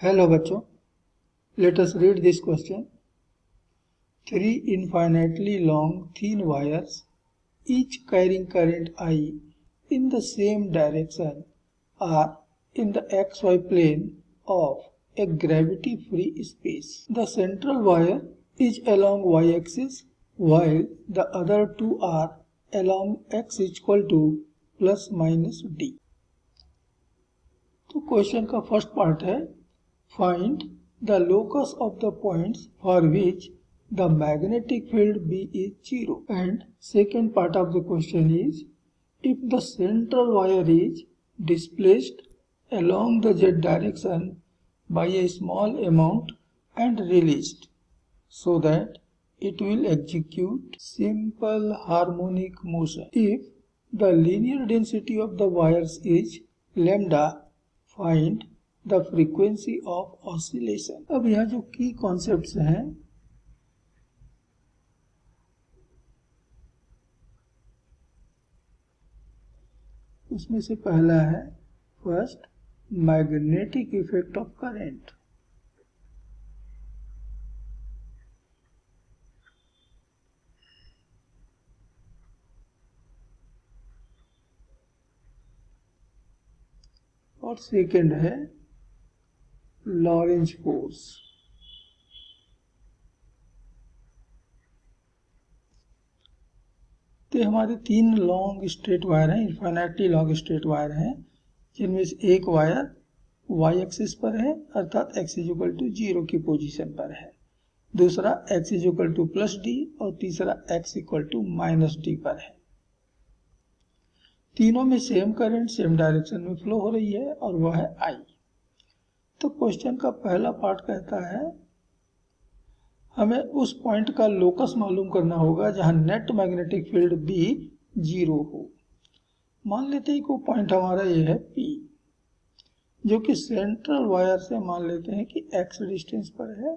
Hello बच्चों, let us read this question. Three infinitely long thin wires, each carrying current I in the same direction, are in the xy plane of a gravity-free space. The central wire is along y-axis, while the other two are along x equal to plus minus d. तो question का first part है Find the locus of the points for which the magnetic field B is 0. And second part of the question is, if the central wire is displaced along the z direction by a small amount and released, so that it will execute simple harmonic motion. If the linear density of the wires is lambda, find the frequency of oscillation. अब यहाँ जो की concepts हैं उसमें से पहला है first magnetic effect of current. और सेकंड है लॉरेंज फोर्स। तो हमारे तीन लॉन्ग स्ट्रेट वायर हैं, इन्फिनिटली लॉन्ग स्ट्रेट वायर हैं, जिनमें से एक वायर वाई एक्सिस पर है अर्थात x इक्वल टू 0 की पोजीशन पर है, दूसरा x equal to plus D और तीसरा x equal to minus D पर है। तीनों में सेम करंट सेम डायरेक्शन में फ्लो हो रही है और वह है I। तो क्वेश्चन का पहला पार्ट कहता है हमें उस पॉइंट का लोकस मालूम करना होगा जहां नेट मैग्नेटिक फील्ड B 0 हो। मान लेते हैं कि वो पॉइंट हमारा ये है P, जो कि सेंट्रल वायर से मान लेते हैं कि x डिस्टेंस पर है।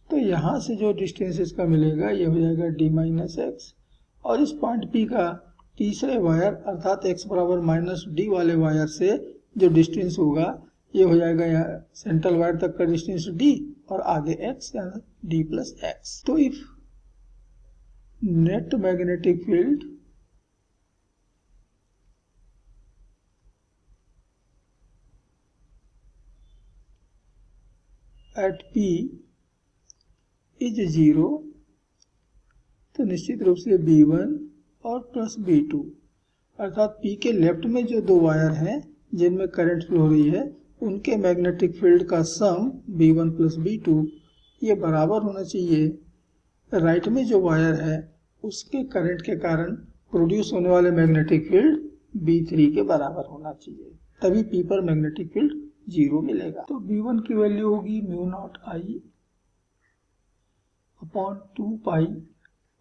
तो यहां से जो डिस्टेंस इसका मिलेगा ये हो जाएगा d माइनस एक्स, और इस पॉइंट P का तीसरे वायर अर्थात x बराबर माइनस डी वाले वायर से जो डिस्टेंस होगा ये हो जाएगा यहाँ सेंट्रल वायर तक का डिस्टेंस d और आगे x यानी d प्लस एक्स। तो if net magnetic field at P is 0, तो निश्चित रूप से B1 और प्लस B2 अर्थात P के लेफ्ट में जो दो वायर हैं जिनमें करंट फ्लो हो रही है उनके मैग्नेटिक फील्ड का सम B1 प्लस B2 ये बराबर होना चाहिए राइट में जो वायर है उसके करंट के कारण प्रोड्यूस होने वाले मैग्नेटिक फील्ड B3 के बराबर होना चाहिए, तभी P पर मैग्नेटिक फील्ड 0 मिलेगा। तो B1 की वैल्यू होगी mu naught I upon 2 pi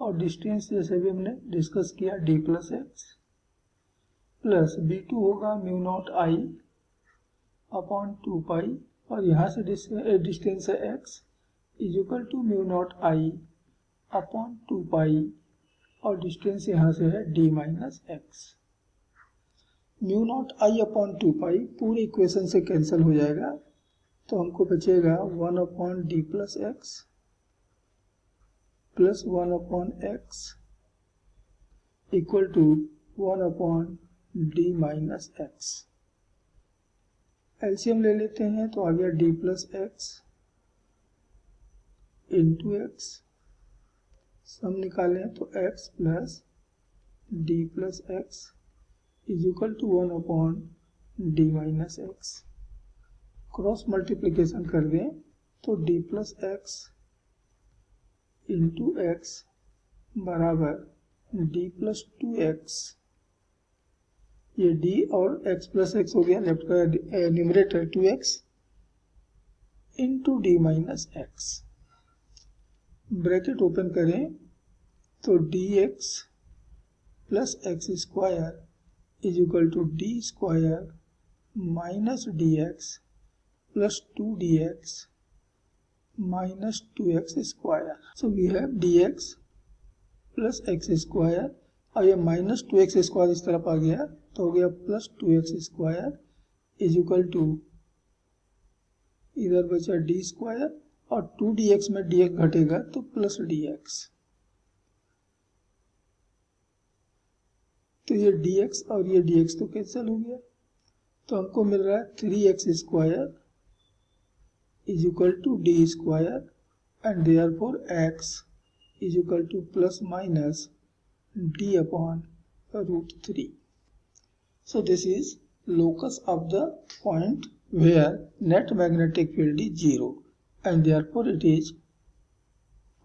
और डिस्टेंस जैसे भी हमने डिस्कस किया d plus x, plus B2 होगा mu not I upon 2 pi और यहाँ से डिस्टेंस है x is equal to mu not I upon 2 pi और डिस्टेंस यहाँ से है d minus x. Mu not I upon 2 pi पूरे इक्वेशन से कैंसिल हो जाएगा, तो हमको बचेगा 1 upon d plus x plus 1 upon x equal to 1 upon d minus x. LCM ले लेते हैं तो आ गया d plus x into x, sum निकालें तो x plus d plus x is equal to 1 upon d minus x. Cross multiplication कर दें तो d plus x into x बराबर d प्लस 2x, ये d और x प्लस एक्स हो गया, लेफ्ट का numerator 2x into D minus x. Bracket open करें तो dx plus x square is equal to D square minus dx plus 2dx minus 2x square. So we have dx plus x square और ये minus 2x square इस तरफ आ गया तो हो गया plus 2x square is equal to इधर बचा डी स्क्वायर और 2dx में dx घटेगा तो प्लस dx, तो ये dx और ये dx तो कैंसिल हो गया, तो हमको मिल रहा है 3x square is equal to D square and therefore x is equal to plus minus d upon √3. So this is locus of the point where net magnetic field is 0 and therefore it is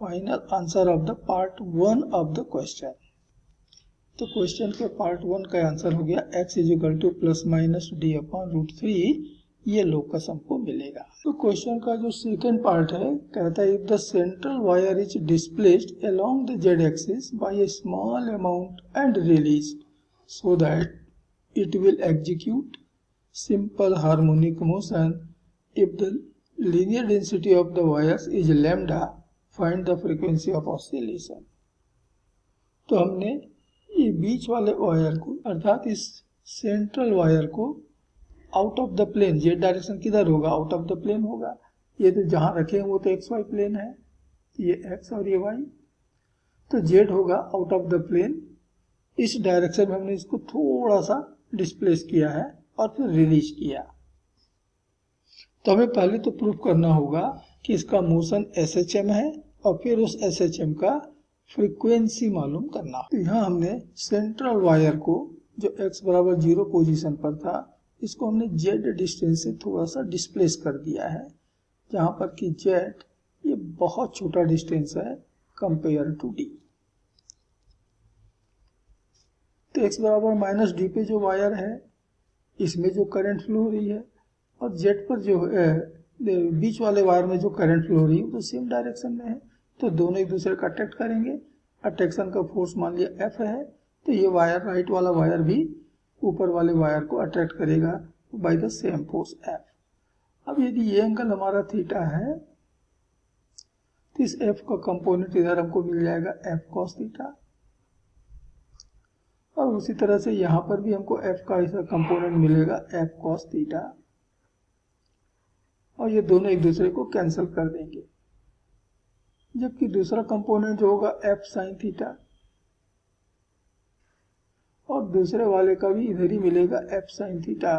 final answer of the part 1 of the question. तो question के part 1 का answer हो गया x is equal to plus minus D upon √3, ये locus हमको मिलेगा. तो question का जो सेकंड पार्ट है कहता है if the central wire is displaced along the Z axis by a small amount and released so that it will execute simple harmonic motion if the linear density of the wires is lambda, find the frequency of oscillation. तो हमने ये बीच वाले wire को अर्थात इस central wire को out of the plane, Z direction किधर होगा, आउट ऑफ द प्लेन होगा. ये तो जहां रखे हैं वो तो एक्स वाई प्लेन है, ये एक्स और ये वाई, तो जेड होगा आउट ऑफ द प्लेन. इस डायरेक्शन में हमने इसको थोड़ा सा डिस्प्लेस किया है और फिर रिलीज किया. तो हमें पहले तो प्रूफ करना होगा कि इसका मोशन SHM है और फिर उस SHM का फ्रीक्वेंसी मालूम करना. तो यहाँ हमने सेंट्रल वायर को जो x बराबर 0 पोजीशन पर था, इसको हमने z डिस्टेंस से थोड़ा सा डिस्प्लेस कर दिया है, जहाँ पर कि z ये बहुत छोटा डिस्टेंस है कंपेयर टू d. तो x बराबर माइनस डी पे जो वायर है इसमें जो करंट फ्लो हो रही है और जेड पर जो बीच वाले वायर में जो करंट फ्लो हो रही है तो सेम डायरेक्शन में है, तो दोनों एक दूसरे का अट्रैक्ट करेंगे. अट्रैक्शन का फोर्स मान लिया F है, तो ये वायर राइट वाला वायर भी ऊपर वाले वायर को अट्रैक्ट करेगा by the same force F. अब यदि ये एंगल हमारा थीटा है तो इस F का कंपोनेंट इधर हमको मिल जाएगा F cos थीटा, और उसी तरह से यहाँ पर भी हमको F का ऐसा कंपोनेंट मिलेगा F cos थीटा, और ये दोनों एक दूसरे को कैंसिल कर देंगे. जबकि दूसरा कंपोनेंट जो होगा F sin थीटा, और दूसरे वाले का भी इधर ही मिलेगा F sin थीटा.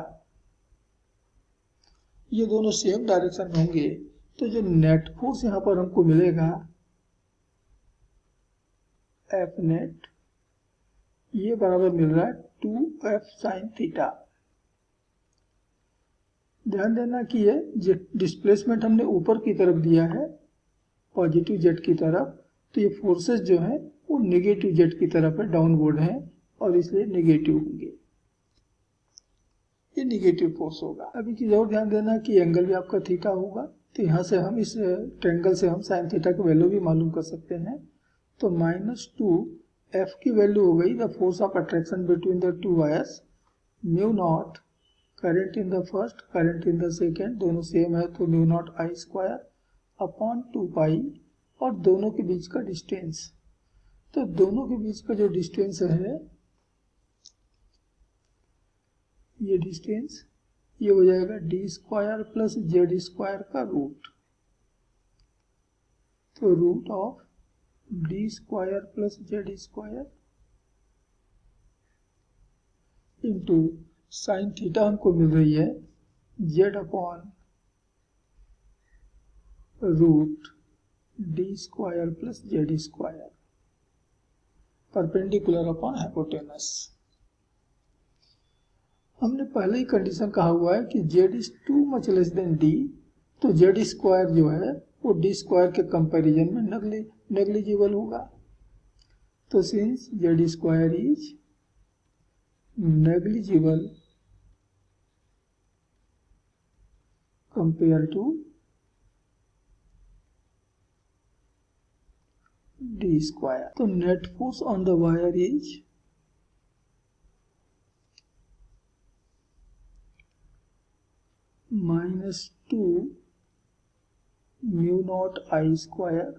ये दोनों सेम डायरेक्शन में होंगे, तो जो नेट फोर्स यहाँ पर हमको मिलेगा F नेट, ये बराबर मिल रहा है 2F sin थीटा. ध्यान देना कि ये डिस्प्लेसमेंट हमने ऊपर की तरफ दिया है पॉजिटिव जेड की तरफ, तो ये फोर्सेस जो हैं वो नेगेटिव जेड की तरफ है, डाउनवर्ड हैं, और इसलिए नेगेटिव होंगे, ये नेगेटिव फोर्स होगा. अभी चीज और ध्यान देना कि एंगल भी आपका थीटा होगा, तो यहाँ से हम इस ट्रायंगल से हम साइन थीटा की वैल्यू भी मालूम कर सकते हैं. तो -2F की वैल्यू हो गई the force of attraction between the two wires, mu naught current in the first, current in the second, दोनों सेम है तो mu naught I square upon 2 pi, और दोनों के बीच का डिस्टेंस, तो दोनों के बीच का जो डिस्टेंस है ये डिस्टेंस ये हो जाएगा D square plus Z square का रूट, तो root of D square plus Z square into sine theta हमको मिल रही है Z upon root D square plus Z square perpendicular upon hypotenuse. हमने पहले ही कंडीशन कहा हुआ है कि Z is too much less than D, तो जेड स्क्वायर जो है वो डी स्क्वायर के कंपैरिजन में नेग्लिजिबल होगा. तो since Z square is negligible compare to D square, तो net force on the wire is -2 mu not I square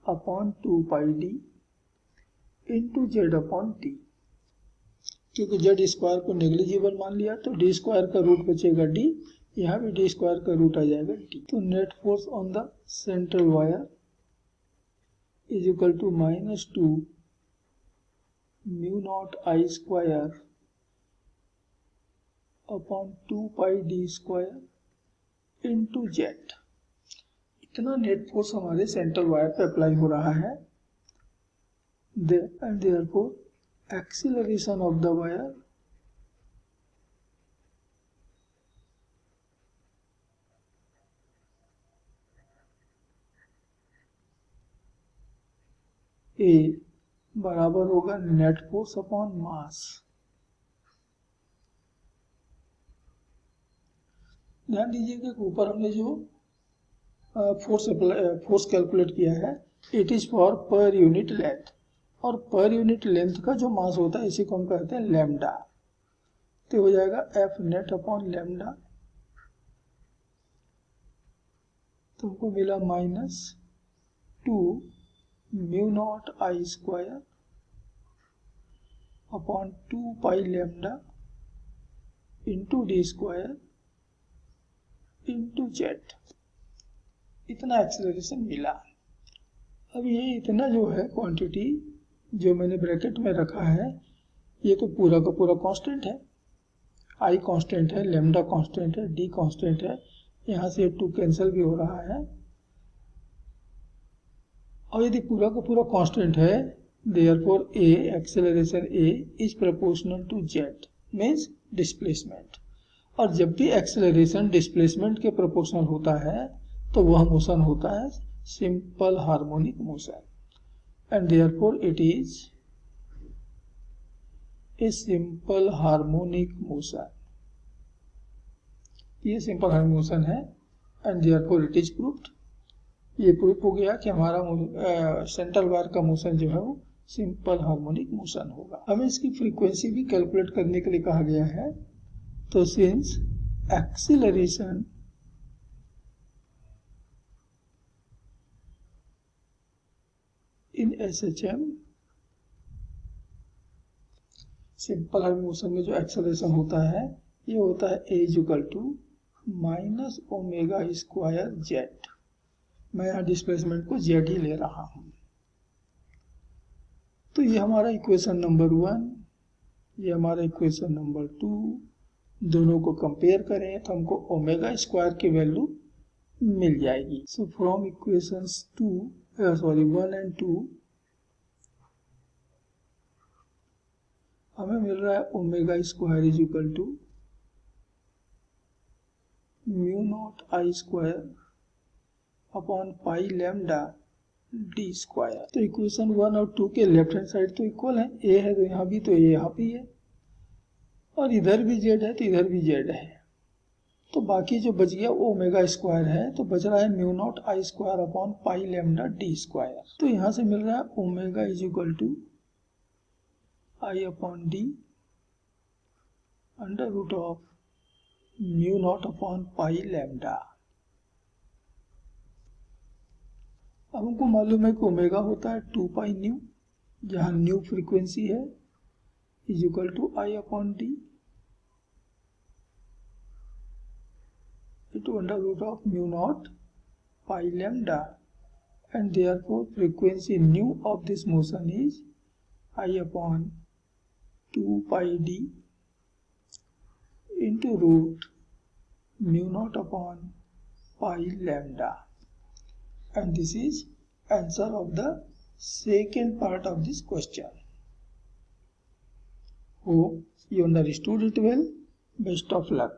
upon 2 pi d into z upon t. क्योंकि z square को negligible मान लिया तो d square का root बचेगा d, यहाँ भी डी स्क्वायर का रूट आ जाएगा डी। तो net force on the central wire is equal to -2 mu not I square upon 2 pi d square into z. इतना नेट फोर्स हमारे सेंट्रल वायर पे अप्लाई हो रहा है। and therefore acceleration of the wire A बराबर होगा net force upon mass. ध्यान दीजिएगा कि ऊपर हमने जो फोर्स कैलकुलेट किया है it is for per unit length, और पर यूनिट लेंथ का जो मास होता है इसी को हम कहते हैं लैम्डा। तो हो जाएगा एफ नेट अपॉन लैम्डा। तो हमको मिला -2 mu not I square upon 2 pi lambda into d square into z. इतना एक्सेलरेशन मिला। अब ये इतना जो है क्वांटिटी जो मैंने ब्रैकेट में रखा है ये तो पूरा का पूरा कांस्टेंट है। आई कांस्टेंट है, लैम्डा कांस्टेंट है, डी कांस्टेंट है, यहाँ से 2 कैंसिल भी हो रहा है। और यदि पूरा का पूरा कांस्टेंट है therefore a acceleration a is proportional to Z means displacement. और जब भी एक्सेलरेशन डिस्प्लेसमेंट के प्रोपोर्शनल होता है तो वह मोशन होता है simple harmonic motion, and therefore it is a simple harmonic motion. ये सिंपल हार्मोनिक मोशन है and therefore it is proved. ये प्रूफ हो गया कि हमारा सेंट्रल वायर का मोशन जो है वो सिंपल हार्मोनिक मोशन होगा। हमें इसकी फ्रीक्वेंसी भी कैलकुलेट करने के लिए कहा गया है। तो since acceleration in SHM simple harmonic motion में जो एक्सेलरेशन होता है ये होता है A equal to minus omega square Z. मैं यहाँ डिस्प्लेसमेंट को जेड ही ले रहा हूँ। तो ये हमारा इक्वेशन नंबर 1, ये हमारा इक्वेशन नंबर 2। दोनों को कंपेयर करें तो हमको ओमेगा स्क्वायर की वैल्यू मिल जाएगी। सो फ्रॉम इक्वेशंस 1 एंड 2 हमें मिल रहा है omega square is equal to mu not I square upon pi lambda D square. तो इक्वेशन 1 और 2 के लेफ्ट हैंड साइड तो इक्वल है, ए है तो यहाँ भी, तो ए यहाँ भी है, और इधर भी जेड है तो इधर भी जेड है। तो बाकी जो बच गया वो ओमेगा स्क्वायर है, तो बच रहा है mu not I square upon pi lambda D square. तो यहाँ से मिल रहा है omega is equal to I upon d under root of mu nought upon pi lambda. अब हमको मालूम है कि ओमेगा होता है 2 पाई न्यू, जहाँ न्यू फ्रीक्वेंसी है, is equal to I upon d into under root of mu naught pi lambda, and therefore frequency nu of this motion is I upon 2 pi d into root mu naught upon pi lambda, and this is answer of the second part of this question. Hope you understood it well. Best of luck.